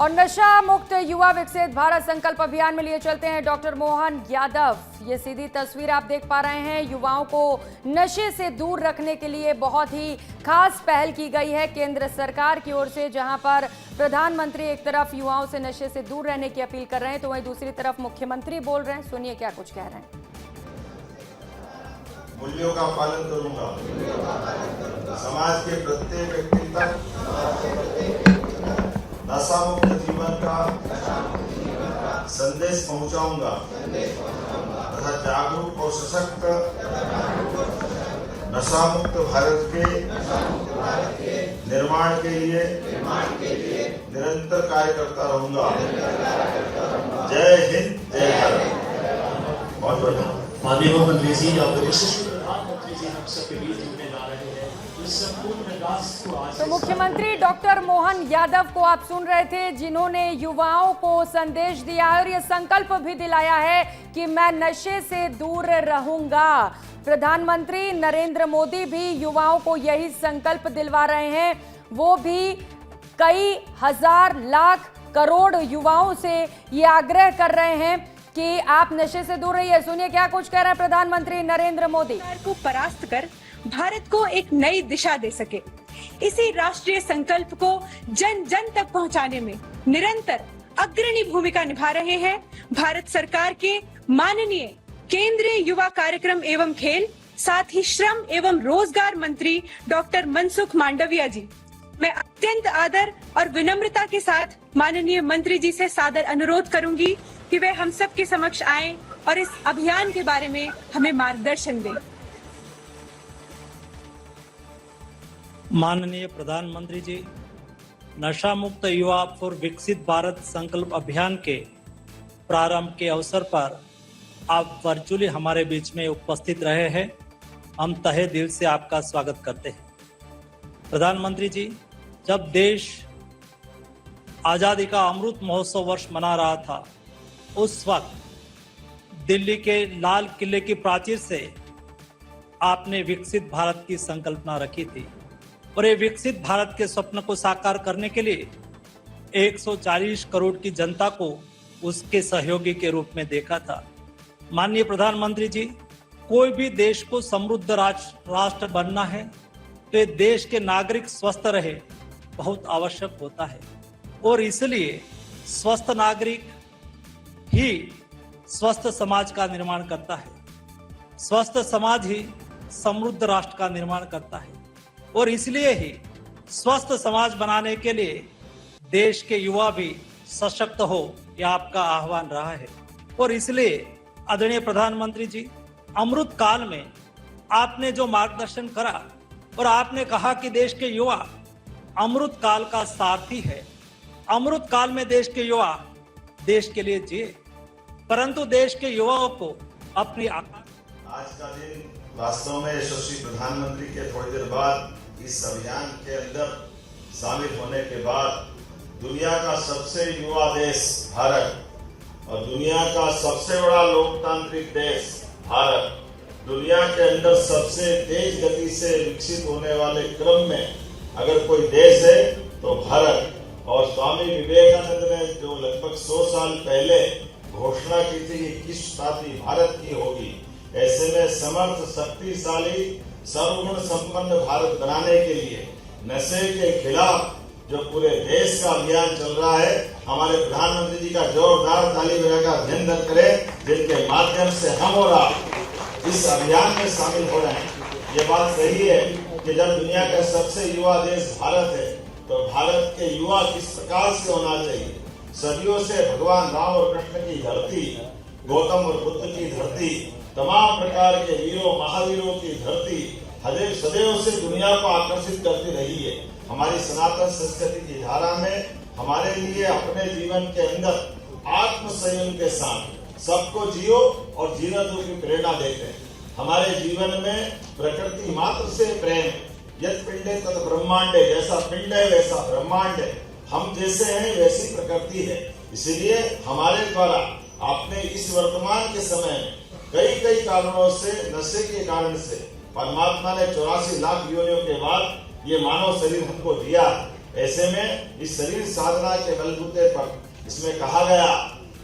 और नशा मुक्त युवा विकसित भारत संकल्प अभियान में लिए चलते हैं डॉक्टर मोहन यादव। ये सीधी तस्वीर आप देख पा रहे हैं। युवाओं को नशे से दूर रखने के लिए बहुत ही खास पहल की गई है केंद्र सरकार की ओर से, जहां पर प्रधानमंत्री एक तरफ युवाओं से नशे से दूर रहने की अपील कर रहे हैं, तो वहीं दूसरी तरफ मुख्यमंत्री बोल रहे हैं। सुनिए क्या कुछ कह रहे हैं। मूल्यों का पालन करूंगा, समाज के प्रत्येक व्यक्ति तक नशा मुक्त जीवन का संदेश पहुंचाऊंगा तथा जागरूक और सशक्त नशा मुक्त भारत के निर्माण के लिए निरंतर कार्य करता रहूंगा। जय हिंद, जय भारत। बहुत बढ़िया। माननीय मुख्यमंत्री जी, प्रधानमंत्री जी हम सबके बीच जुड़ने जा रहे हैं। तो मुख्यमंत्री डॉक्टर मोहन यादव को आप सुन रहे थे, जिन्होंने युवाओं को संदेश दिया है और ये संकल्प भी दिलाया है कि मैं नशे से दूर रहूंगा। प्रधानमंत्री नरेंद्र मोदी भी युवाओं को यही संकल्प दिलवा रहे हैं। वो भी कई हजार लाख करोड़ युवाओं से ये आग्रह कर रहे हैं कि आप नशे से दूर रहिए। सुनिए क्या कुछ कह रहे हैं प्रधानमंत्री नरेंद्र मोदी। को परास्त कर भारत को एक नई दिशा दे सके, इसी राष्ट्रीय संकल्प को जन जन तक पहुंचाने में निरंतर अग्रणी भूमिका निभा रहे हैं भारत सरकार के माननीय केंद्रीय युवा कार्यक्रम एवं खेल, साथ ही श्रम एवं रोजगार मंत्री डॉक्टर मनसुख मांडविया जी। मैं अत्यंत आदर और विनम्रता के साथ माननीय मंत्री जी से सादर अनुरोध करूंगी कि वे हम सब के समक्ष आएं और इस अभियान के बारे में हमें मार्गदर्शन दें। माननीय प्रधानमंत्री जी, नशा मुक्त युवा फॉर विकसित भारत संकल्प अभियान के प्रारंभ के अवसर पर आप वर्चुअली हमारे बीच में उपस्थित रहे हैं। हम तहे दिल से आपका स्वागत करते हैं। प्रधानमंत्री जी, जब देश आज़ादी का अमृत महोत्सव वर्ष मना रहा था, उस वक्त दिल्ली के लाल किले की प्राचीर से आपने विकसित भारत की संकल्पना रखी थी और ये विकसित भारत के स्वप्न को साकार करने के लिए 140 करोड़ की जनता को उसके सहयोगी के रूप में देखा था। माननीय प्रधानमंत्री जी, कोई भी देश को समृद्ध राष्ट्र बनना है तो ये देश के नागरिक स्वस्थ रहे बहुत आवश्यक होता है, और इसलिए स्वस्थ नागरिक ही स्वस्थ समाज का निर्माण करता है। स्वस्थ समाज ही समृद्ध राष्ट्र का निर्माण करता है, और इसलिए ही स्वस्थ समाज बनाने के लिए देश के युवा भी सशक्त हो, यह आपका आह्वान रहा है। और इसलिए आदरणीय प्रधानमंत्री जी, अमृत काल में आपने जो मार्गदर्शन करा और आपने कहा कि देश के युवा अमृत काल का सारथी है। अमृत काल में देश के युवा देश के लिए जिए, परंतु देश के युवाओं को अपनी आज का दिन वास्तव में यशस्वी प्रधानमंत्री के थोड़ी देर बाद इस अभियान के अंदर शामिल होने के बाद दुनिया का सबसे युवा देश भारत और दुनिया का सबसे बड़ा लोकतांत्रिक देश भारत, दुनिया के अंदर सबसे तेज गति से विकसित होने वाले क्रम में अगर कोई देश है तो भारत। और स्वामी विवेकानंद ने जो लगभग 100 साल पहले घोषणा की थी कि किस शताब्दी भारत की होगी, ऐसे में समर्थ, शक्तिशाली, सर्वगुण संपन्न भारत बनाने के लिए नशे के खिलाफ जो पूरे देश का अभियान चल रहा है, हमारे प्रधानमंत्री जी का जोरदार ताली बजाकर अभिनंदन करें, जिनके माध्यम से हम और आप इस अभियान में शामिल हो रहे हैं। ये बात सही है कि जब दुनिया का सबसे युवा देश भारत है तो भारत के युवा किस प्रकार से होना चाहिए। सदियों से भगवान राम और कृष्ण की धरती, गौतम और बुद्ध की धरती, तमाम प्रकार के वीरों महावीरों की धरती सदैव से दुनिया को आकर्षित करती रही है। हमारी सनातन संस्कृति की धारा में हमारे लिए अपने जीवन के अंदर आत्म संयम के साथ सबको जियो और जीने दो की प्रेरणा देते हैं। हमारे जीवन में प्रकृति मात्र से प्रेम, यत् पिंडे तत् ब्रह्मांडे, जैसा पिंड है वैसा ब्रह्मांड है, हम जैसे हैं वैसी प्रकृति है। इसलिए हमारे द्वारा आपने इस वर्तमान के समय में कई कारणों से, नशे के कारण से परमात्मा ने 84 लाख योनियों के बाद ये मानव शरीर हमको दिया। ऐसे में इस शरीर साधना के बलबूते पर इसमें कहा गया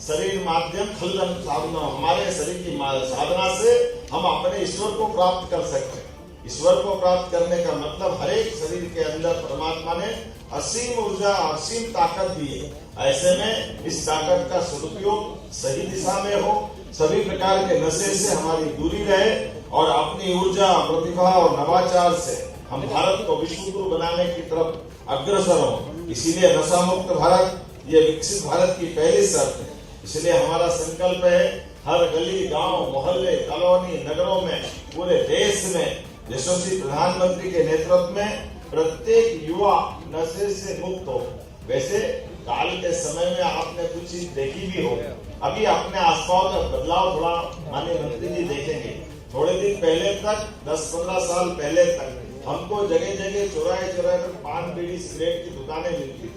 शरीर माध्यम खलदन साधना, हमारे शरीर की साधना से हम अपने ईश्वर को प्राप्त कर सकते हैं। ईश्वर को प्राप्त करने का मतलब हर एक शरीर के अंदर परमात्मा ने असीम ऊर्जा असीम ताकत दी है। ऐसे में इस ताकत का सदुपयोग सही दिशा में हो, सभी प्रकार के नशे से हमारी दूरी रहे और अपनी ऊर्जा प्रतिभा और नवाचार से हम भारत को विश्व गुरु बनाने की तरफ अग्रसर हो। इसीलिए नशा मुक्त भारत ये विकसित भारत की पहली शर्त है। इसलिए हमारा संकल्प है हर गली गांव मोहल्ले कॉलोनी नगरों में पूरे देश में यशस्वी प्रधानमंत्री के नेतृत्व में प्रत्येक युवा नशे से मुक्त हो। वैसे काल के समय में आपने कुछ चीज देखी भी हो, अभी अपने आसपास का बदलाव थोड़ा माननीय मंत्री जी देखेंगे। थोड़े दिन पहले तक 10-15 साल पहले तक हमको जगह जगह चौराहे पर पान बीड़ी सिगरेट की दुकानें मिलती थी।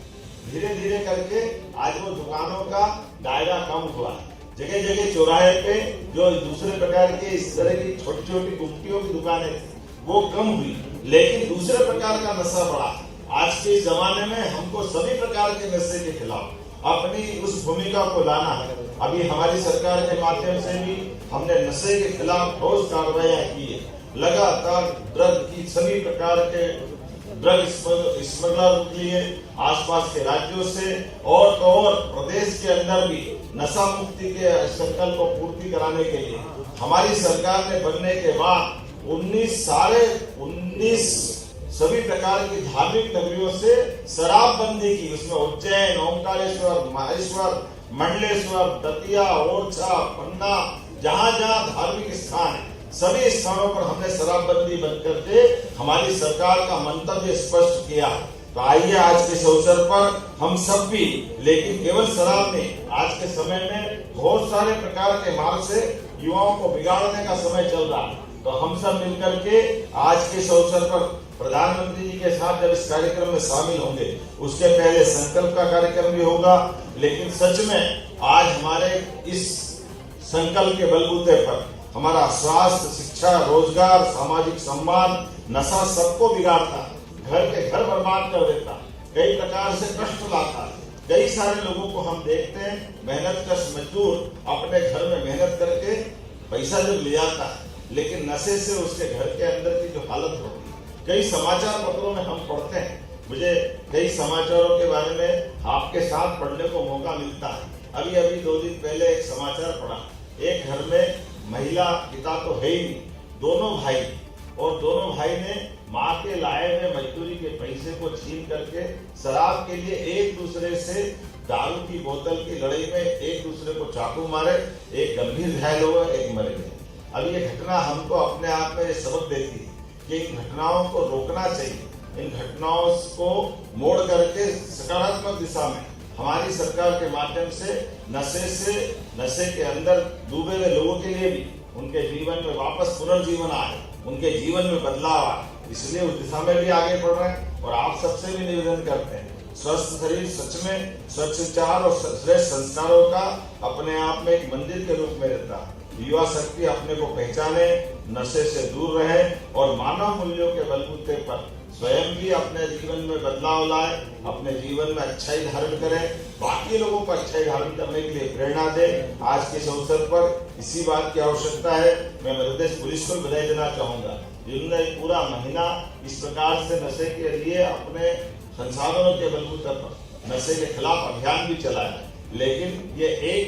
धीरे धीरे करके आज वो दुकानों का दायरा कम हुआ। जगह जगह चौराहे पे जो दूसरे प्रकार के इस तरह की छोटी छोटी गुमटियों की दुकानें थी वो कम हुई, लेकिन दूसरे प्रकार का नशा बढ़ा। आज के जमाने में हमको सभी प्रकार के नशे के खिलाफ अपनी उस भूमिका को लाना है। अभी हमारी सरकार के माध्यम से भी हमने नशे के खिलाफ ठोस कार्रवाई की है। लगातार ड्रग की सभी प्रकार के ड्रग स्मगलर के लिए आसपास के राज्यों से और तो और प्रदेश के अंदर भी नशा मुक्ति के संकल्प को पूर्ति कराने के लिए हमारी सरकार ने बनने के बाद 19 सभी प्रकार की धार्मिक नगरियों से शराबबंदी की। उसमें उज्जैन, ओंकारेश्वर, माहेश्वर, मंडलेश्वर, दतिया, ओरछा, पन्ना, जहाँ जहाँ धार्मिक स्थान है सभी स्थानों पर हमने शराबबंदी बंद करके हमारी सरकार का मंतव्य स्पष्ट किया। तो आइए आज के इस अवसर पर हम सब भी, लेकिन केवल शराब नहीं, आज के समय में बहुत सारे प्रकार के मार्ग से युवाओं को बिगाड़ने का समय चल रहा है। तो हम सब मिलकर के आज के इस अवसर पर प्रधानमंत्री जी के साथ जब इस कार्यक्रम में शामिल होंगे उसके पहले संकल्प का कार्यक्रम भी होगा। लेकिन सच में आज हमारे इस संकल्प के बलबूते पर हमारा स्वास्थ्य, शिक्षा, रोजगार, सामाजिक सम्मान, नशा सबको बिगाड़ता, घर के घर बर्बाद कर देता, कई प्रकार से कष्ट लाता। कई सारे लोगों को हम देखते हैं मेहनत कश मजदूर अपने घर में मेहनत करके पैसा जब ले आता है, लेकिन नशे से उसके घर के अंदर की जो हालत होती है, कई समाचार पत्रों में हम पढ़ते हैं। मुझे कई समाचारों के बारे में आपके साथ पढ़ने को मौका मिलता है। अभी 2 दिन पहले एक समाचार पढ़ा, एक घर में महिला, पिता तो है ही नहीं, दोनों भाई, और दोनों भाई ने माँ के लाए हुए मजदूरी के पैसे को छीन करके शराब के लिए एक दूसरे से दारू की बोतल की लड़ाई में एक दूसरे को चाकू मारे, एक गंभीर घायल हुआ, एक मर गए। अब ये घटना हमको अपने आप में सबक देती है कि इन घटनाओं को रोकना चाहिए। इन घटनाओं को मोड़ करके सकारात्मक दिशा में हमारी सरकार के माध्यम से नशे के अंदर डूबे हुए लोगों के लिए भी उनके जीवन में वापस पुनर्जीवन आए, उनके जीवन में बदलाव आए, इसलिए उस दिशा में भी आगे बढ़ रहे हैं। और आप सबसे भी निवेदन करते हैं, स्वस्थ शरीर सच में स्वच्छ विचार और श्रेष्ठ संस्कारों का अपने आप में एक मंदिर के रूप में रहता है। युवा शक्ति अपने को पहचाने, नशे से दूर रहे और मानव मूल्यों के बलबूते पर स्वयं भी अपने जीवन में बदलाव लाए, अपने जीवन में अच्छाई धारण करें, बाकी लोगों को अच्छाई धारण करने के लिए प्रेरणा दे। आज के इस अवसर पर इसी बात की आवश्यकता है। मैं मध्य प्रदेश पुलिस को बधाई देना चाहूंगा, जिन्होंने पूरा महीना इस प्रकार से नशे के लिए अपने संसाधनों के बलबूते पर नशे के खिलाफ अभियान भी चलाया। लेकिन ये एक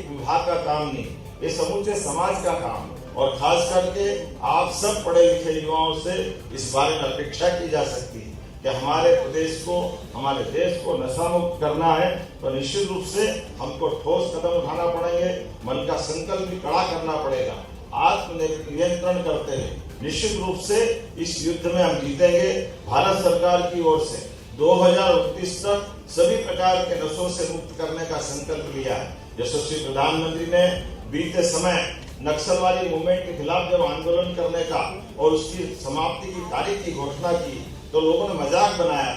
विभाग का काम नहीं, ये समूचे समाज का काम, और खास करके आप सब पढ़े लिखे युवाओं से इस बारे में अपेक्षा की जा सकती है कि हमारे प्रदेश को, हमारे देश को नशा मुक्त करना है तो निश्चित रूप से हमको ठोस कदम उठाना पड़ेंगे, मन का संकल्प भी कड़ा करना पड़ेगा। आत्मनियंत्रण करते हुए निश्चित रूप से इस युद्ध में हम जीतेंगे। भारत सरकार की ओर से 2029 तक सभी प्रकार के नशों से मुक्त करने का संकल्प लिया है। यशस्वी प्रधानमंत्री ने बीते समय नक्सलवादी मूवमेंट के खिलाफ जब आंदोलन करने का और उसकी समाप्ति की तारीख की घोषणा की तो लोगों ने मजाक बनाया,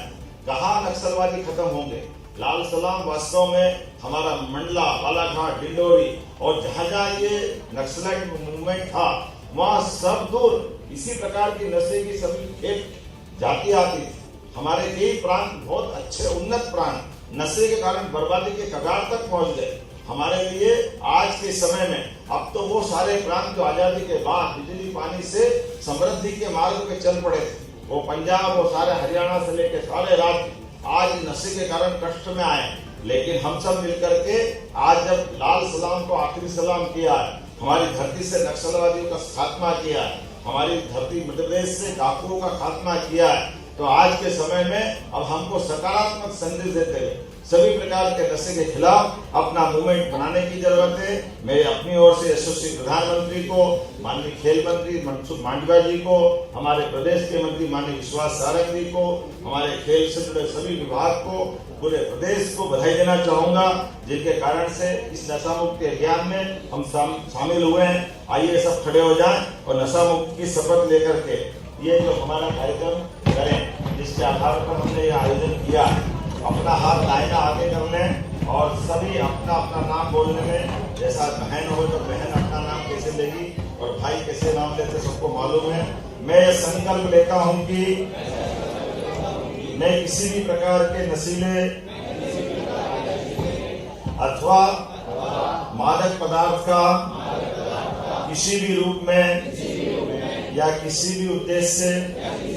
कहा नक्सलवादी खत्म होंगे। लाल सलाम वास्तव में हमारा मंडला, बालाघाट, डिंडोरी और जहाँ जहाँ ये नक्सलाइट मूवमेंट था वहाँ सब दूर इसी प्रकार की नशे की सभी खेप जाती आती थी। हमारे कई प्रांत बहुत अच्छे उन्नत प्रांत नशे के कारण बर्बादी के कगार तक पहुंच गए। हमारे लिए आज के समय में अब तो वो सारे प्रांत जो आजादी के बाद बिजली पानी से समृद्धि के मार्ग पे चल पड़े थे, वो पंजाब, वो सारे हरियाणा से लेकर सारे राज्य आज नशे के कारण कष्ट में आए। लेकिन हम सब मिलकर के आज जब लाल सलाम को आखिरी सलाम किया है, हमारी धरती से नक्सलवादियों का खात्मा किया है, हमारी धरती मध्य प्रदेश से डाकुओं का खात्मा किया है, तो आज के समय में अब हमको सकारात्मक संदेश देते हुए सभी प्रकार के नशे के खिलाफ अपना मूवमेंट बनाने की जरूरत है। मैं अपनी ओर से यशस्वी प्रधानमंत्री को, माननीय खेल मंत्री मनसुख मांडविया जी को, हमारे प्रदेश के मंत्री माननीय विश्वास सारंगी को, हमारे खेल से जुड़े सभी विभाग को, पूरे प्रदेश को बधाई देना चाहूंगा, जिनके कारण से इस नशा मुक्ति अभियान में हम शामिल हुए हैं। आइए सब खड़े हो जाएं और नशा मुक्ति की शपथ लेकर के ये जो हमारा कार्यक्रम करें, जिसके आधार पर हमने ये आयोजन किया। अपना हाथ दाहिना आगे कर लें और सभी अपना अपना नाम बोलने में, जैसा बहन हो तो बहन अपना नाम कैसे लेगी और भाई कैसे नाम लेते सबको मालूम है। मैं ये संकल्प लेता हूं कि मैं किसी भी प्रकार के नशीले अथवा मादक पदार्थ का किसी भी रूप में या किसी भी उद्देश्य से